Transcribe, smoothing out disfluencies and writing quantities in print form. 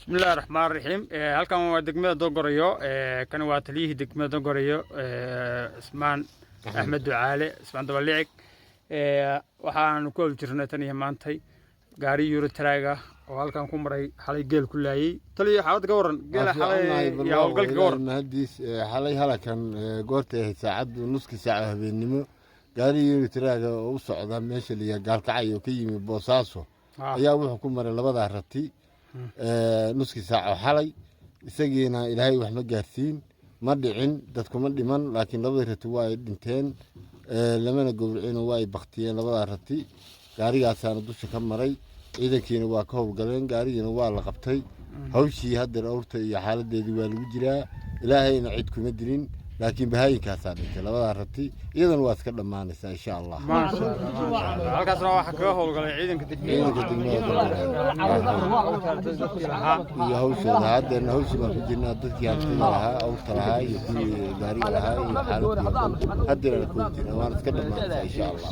بسم الله الرحمن الرحيم halkan waa degmada Dogorayo kan waa taliyihii degmada Dogorayo Ismaan Axmed Ducaale Ismaan Dabalic waxaan ku jirnay tan iyo maantay gaari Euro Traga oo halkan ku maray xalay geel ku laayay taliya xaalad ka waran geel xalay iyo hawlgalka ka waran hadis xalay halakan goortay saacad nuski saac habeenimo gaari Euro Traga oo u socda meesha liya gaalkacay oo ka yimi Boosaaso ayaa wuxuu ku maray labada rati nuski saac xalay isageena ilaahay wax ma gaarsiin ma dhicin dadku ma dhiman laakiin labada rati waa ay dhinteen lamana gowraceen waa ay baqtiyeen labada rati gaarigaasana dusha ka maray ciidankiina waa ka howlgaleen gaarigiina waa la qabtay hawshii hadda awrta iyo xaaladeedii waa lagu jiraa ilaahayna cid kuma dilin laakiin bahayinkaas dhintay labada rati iyadan waa iska dhamaanaysaa insha Allah ma sha Allah halkaasna waxa ka howlgalay ciidanka degmada iyo hawshooda hadda hawshii baan ku jirnaa dadkii halkii lahaa awrta lahaa iyo gaariga lahaa iyo xaaladii hadda la ku jirnaa waan iska dhamaanaysaa insha Allah